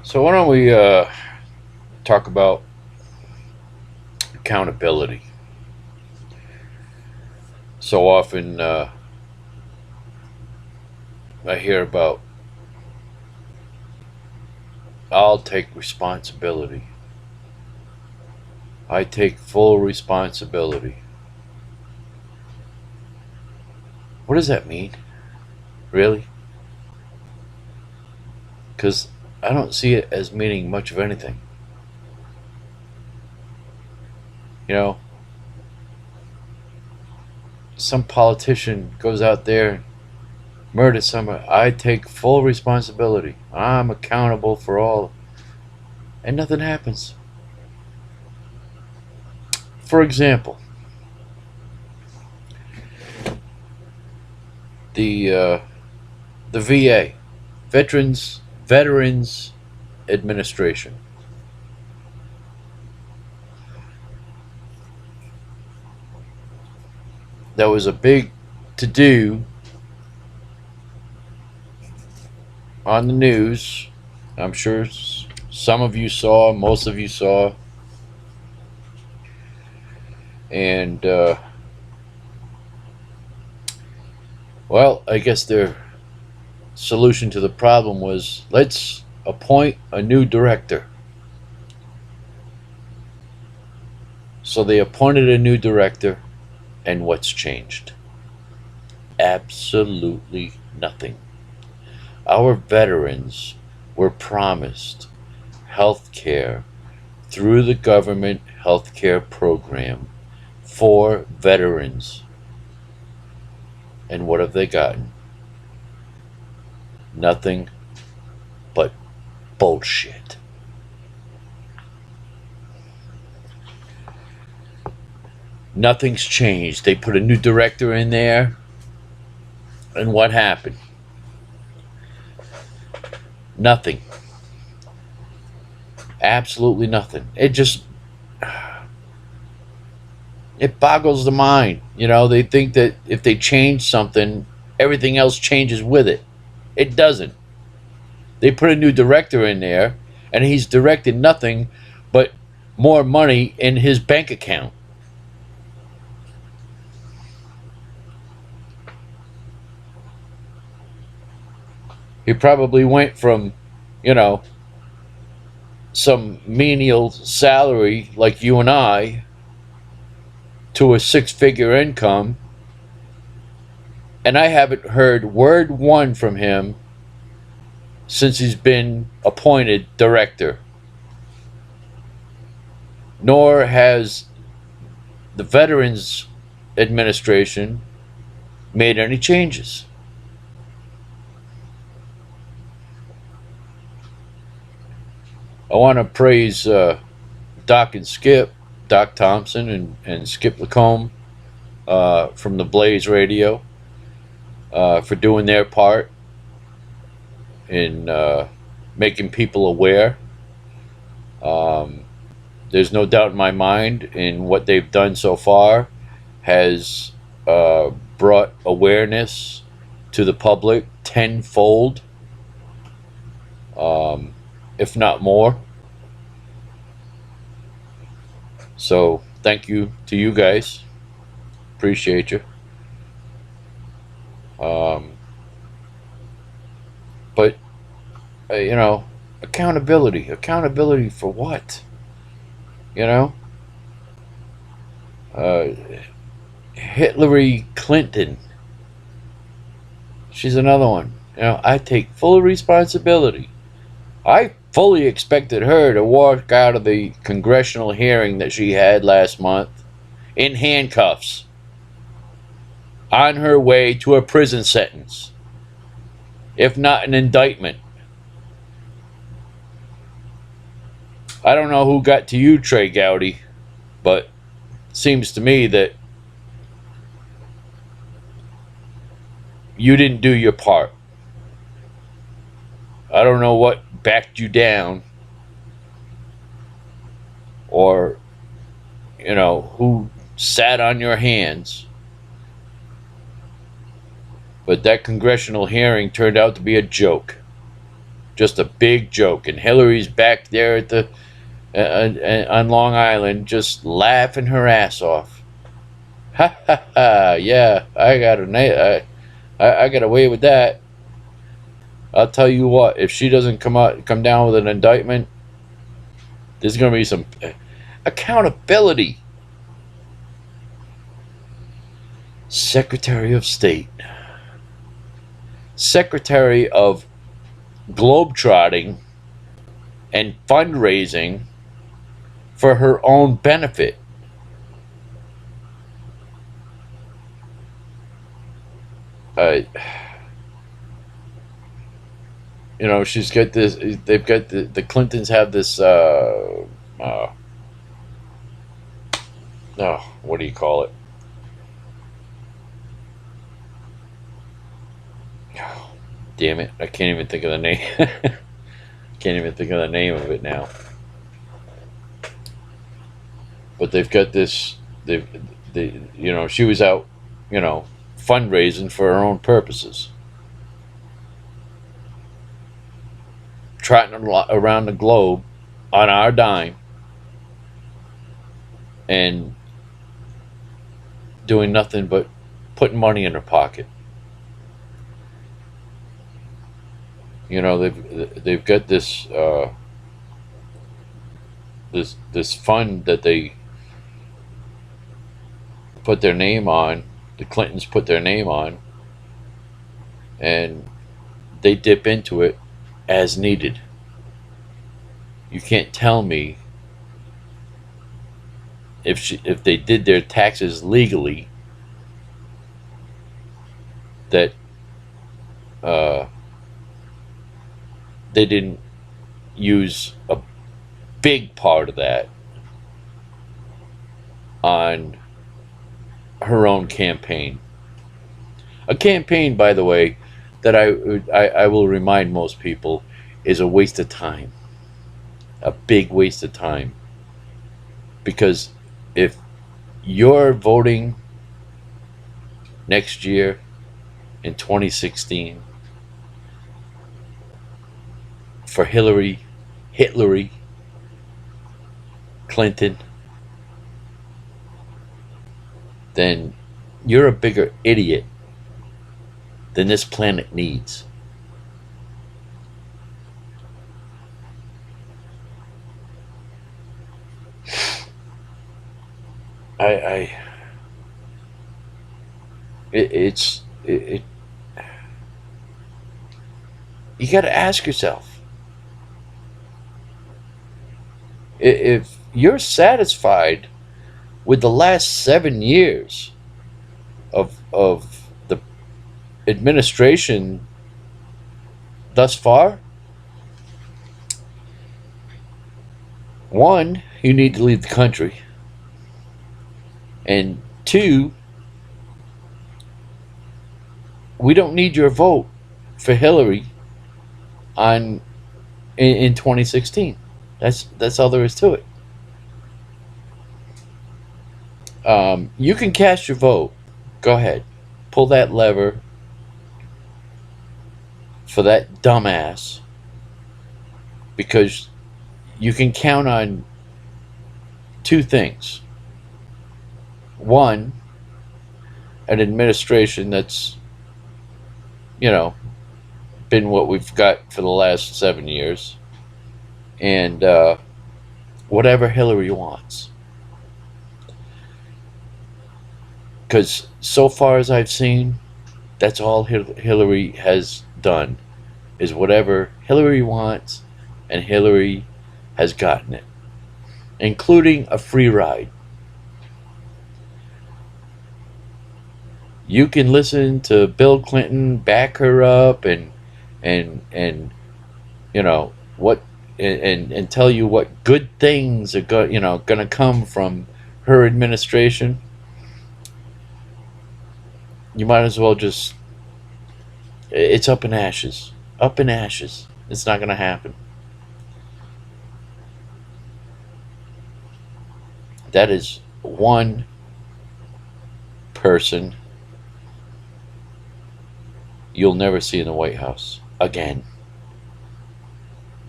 So why don't we talk about accountability? So often I hear about I'll take responsibility. I take full responsibility. What does that mean? Really? Because I don't see it as meaning much of anything. You know, some politician goes out there, murders someone. I take full responsibility. I'm accountable for all, and nothing happens. For example, the uh, the VA, Veterans Administration. That was a big to do on the news. I'm sure some of you saw, most of you saw, and well, I guess their solution to the problem was let's appoint a new director. So they appointed a new director, and what's changed? Absolutely nothing. Our veterans were promised health care through the government health care program for veterans. And what have they gotten? Nothing but bullshit. Nothing's changed. They put a new director in there, and what happened? Nothing. Absolutely nothing. It boggles the mind. You know, they think that if they change something, everything else changes with it. It doesn't. They put a new director in there, and he's directed nothing but more money in his bank account. He probably went from, you know, some menial salary like you and I to a six-figure income, and I haven't heard word one from him since he's been appointed director. Nor has the Veterans Administration made any changes. I want to praise Doc and Skip, Doc Thompson and Skip Lacombe from the Blaze Radio for doing their part in making people aware. Um, there's no doubt in my mind in what they've done so far has brought awareness to the public tenfold, um, if not more. So thank you to you guys. Appreciate you. Um, but you know, accountability. Accountability for what? You know, uh, Hillary Clinton. She's another one. You know, I take full responsibility. I fully expected her to walk out of the congressional hearing that she had last month in handcuffs on her way to a prison sentence, if not an indictment. I don't know who got to you, Trey Gowdy, but it seems to me that you didn't do your part. I don't know what backed you down or, you know, who sat on your hands, but that congressional hearing turned out to be a joke. just a big joke. And Hillary's back there at the on Long Island, just laughing her ass off. Ha ha ha! Yeah, I got away with that. I'll tell you what. If she doesn't come down with an indictment, there's going to be some accountability. Secretary of State, Secretary of Globetrotting and fundraising for her own benefit. Uh, she's got this. They've got the Clintons have this. Oh, what do you call it? Damn it! I can't even think of the name. Can't even think of the name of it now. But they've got this. She was out, fundraising for her own purposes, trotting around the globe on our dime, and doing nothing but putting money in her pocket. They've got this this fund that they put their name on. The Clintons put their name on, and they dip into it as needed. You can't tell me if they did their taxes legally that they didn't use a big part of that on her own campaign. A campaign, by the way, that I will remind most people is a waste of time. A big waste of time. Because if you're voting next year in 2016 for Hillary Clinton, then you're a bigger idiot than this planet needs. I it's it you got to ask yourself, if you're satisfied with the last 7 years of the administration thus far, one, you need to leave the country, and two, we don't need your vote for Hillary in 2016. That's all there is to it. You can cast your vote. Go ahead, pull that lever for that dumbass, because you can count on two things. One, an administration that's, been what we've got for the last 7 years, and whatever Hillary wants. Because so far as I've seen, that's all Hillary has done, is whatever Hillary wants, and Hillary has gotten it, including a free ride. You can listen to Bill Clinton back her up and what and tell you what good things are going to come from her administration. You might as well just, it's up in ashes. Up in ashes. It's not going to happen. That is one person you'll never see in the White House again.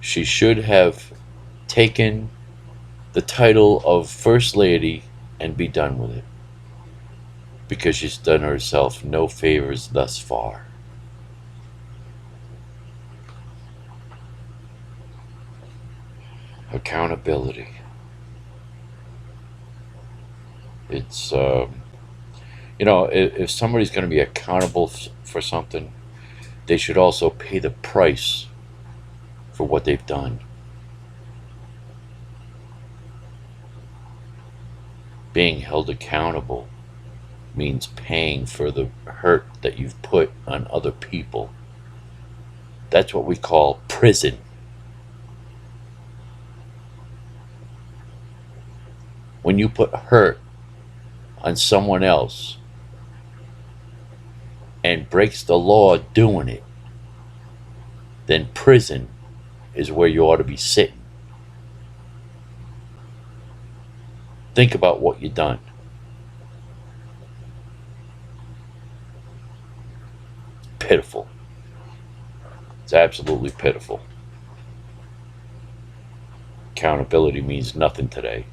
She should have taken the title of First Lady and be done with it, because she's done herself no favors thus far. Accountability. It's, if somebody's going to be accountable for something, they should also pay the price for what they've done. Being held accountable means paying for the hurt that you've put on other people. That's what we call prison. When you put hurt on someone else and breaks the law doing it, then prison is where you ought to be sitting. Think about what you've done. Pitiful. It's absolutely pitiful. Accountability means nothing today.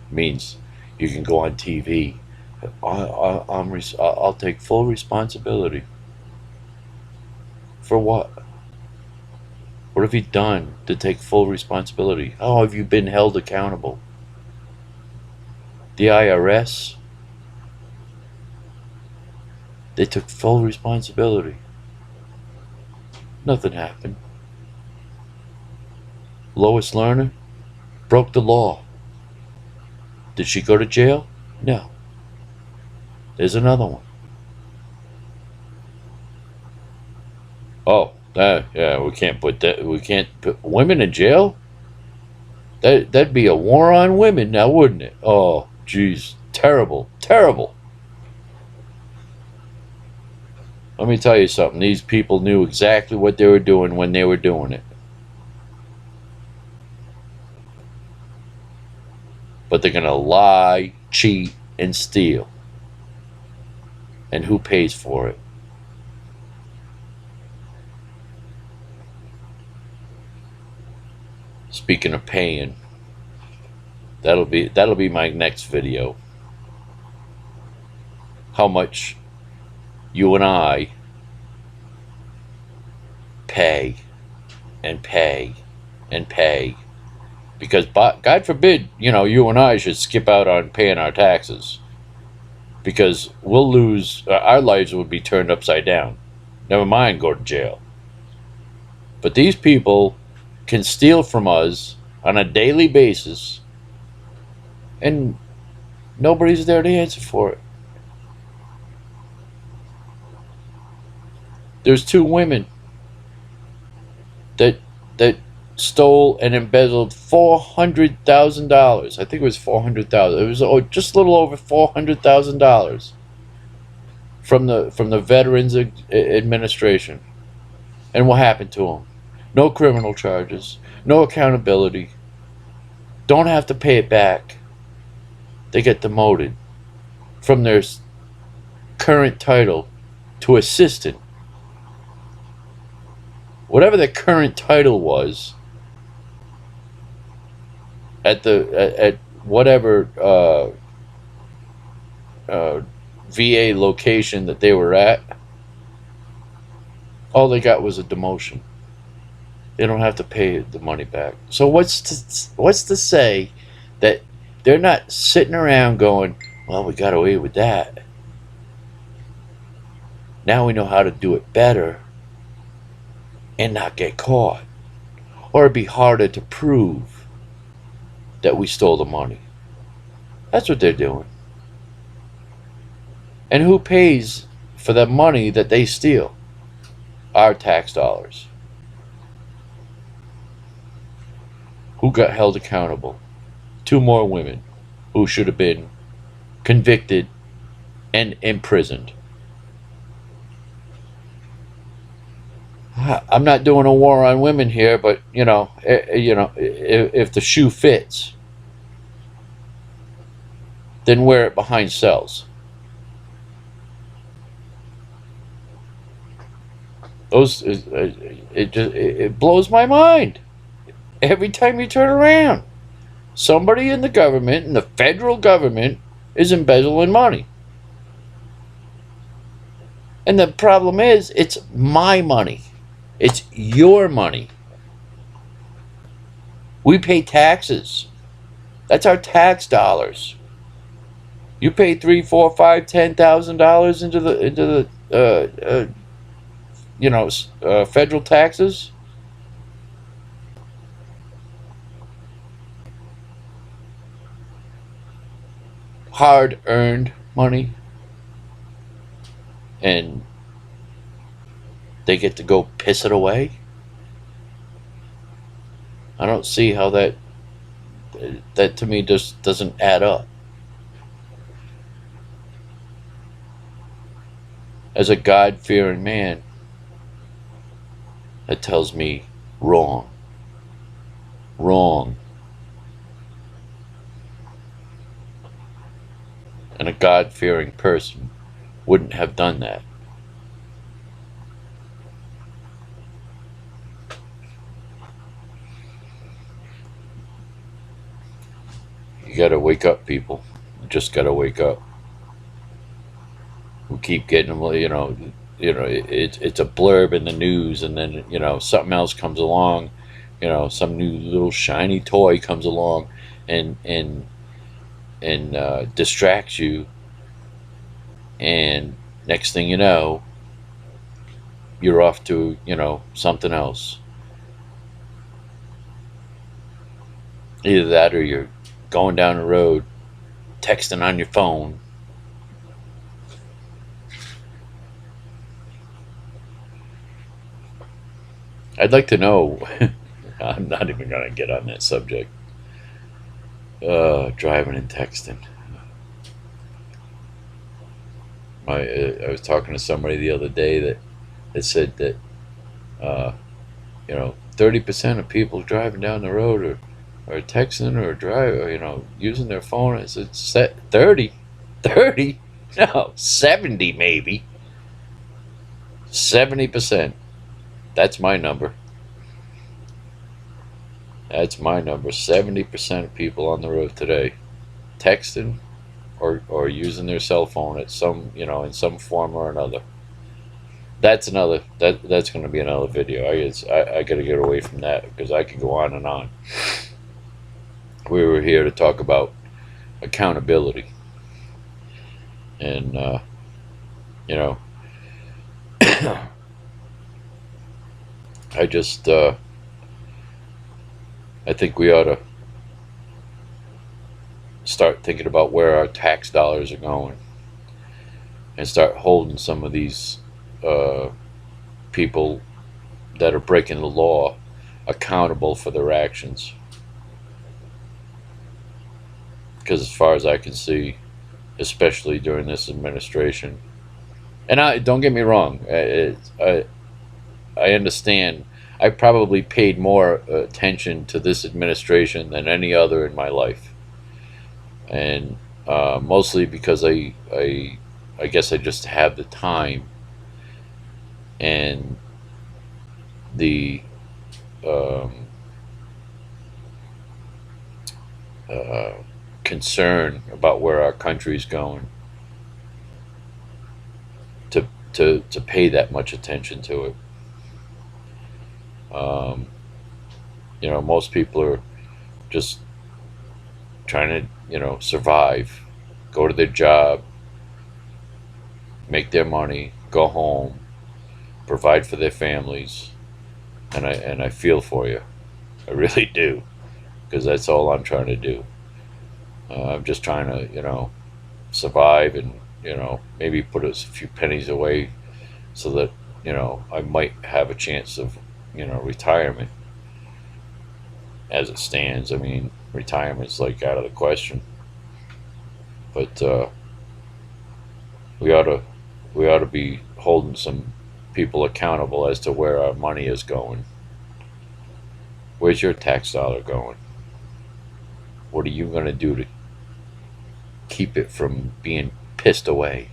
It means you can go on TV. I'll take full responsibility. For what? What have you done to take full responsibility? How have you been held accountable? The IRS, they took full responsibility. Nothing happened. Lois Lerner broke the law. Did she go to jail? No. There's another one. Oh, yeah, we can't put that. We can't put women in jail. That'd be a war on women now, wouldn't it? Oh, geez, terrible, terrible. Let me tell you something. These people knew exactly what they were doing when they were doing it. But they're gonna lie, cheat, and steal. And who pays for it? Speaking of paying, that'll be my next video. How much you and I pay and pay and pay, because God forbid, you and I should skip out on paying our taxes, because we'll lose, our lives would be turned upside down. Never mind go to jail. But these people can steal from us on a daily basis, and nobody's there to answer for it. There's two women that stole and embezzled $400,000. I think it was $400,000. It was just a little over $400,000 from the Veterans Administration. And what happened to them? No criminal charges, no accountability. Don't have to pay it back. They get demoted from their current title to assistant. Whatever their current title was at whatever VA location that they were at, all they got was a demotion. They don't have to pay the money back. So what's to say that they're not sitting around going, well, we got away with that. Now we know how to do it better and not get caught. Or it'd be harder to prove that we stole the money. That's what they're doing. And who pays for the money that they steal? Our tax dollars. Who got held accountable? Two more women who should have been convicted and imprisoned. I'm not doing a war on women here, but if the shoe fits, then wear it behind cells. Those it blows my mind every time you turn around. Somebody in the government, in the federal government, is embezzling money. And the problem is, it's my money. It's your money. We pay taxes. That's our tax dollars. You pay three, four, five, $10,000 into the federal taxes. Hard earned money, and they get to go piss it away. I don't see how that to me just doesn't add up. As a God fearing man, that tells me wrong. Wrong. And a God fearing person wouldn't have done that. You gotta wake up, people. You just gotta wake up. We keep getting them, it's a blurb in the news, and then something else comes along, some new little shiny toy comes along, and distracts you, and next thing you know, you're off to something else. Either that, or you're going down the road, texting on your phone. I'd like to know. I'm not even going to get on that subject. Driving and texting. I was talking to somebody the other day that said that 30% of people driving down the road are texting or driving, using their phone. I said, 30? 30? No, 70 maybe. 70%. That's my number. That's my number. 70% of people on the road today texting or using their cell phone at some, in some form or another. That's going to be another video. I got to get away from that because I could go on and on. We were here to talk about accountability, and I just I think we ought to start thinking about where our tax dollars are going, and start holding some of these people that are breaking the law accountable for their actions. Because as far as I can see, especially during this administration, and I don't get me wrong, I understand. I probably paid more attention to this administration than any other in my life, and mostly because I guess I just have the time and the um, uh, concern about where our country's going to pay that much attention to it. Um, most people are just trying to, survive, go to their job, make their money, go home, provide for their families, and I feel for you. I really do, because that's all I'm trying to do. I'm just trying to, survive, and maybe put a few pennies away so that I might have a chance of retirement. As it stands, I mean, retirement's like out of the question. But we ought to be holding some people accountable as to where our money is going. Where's your tax dollar going? What are you going to do to keep it from being pissed away?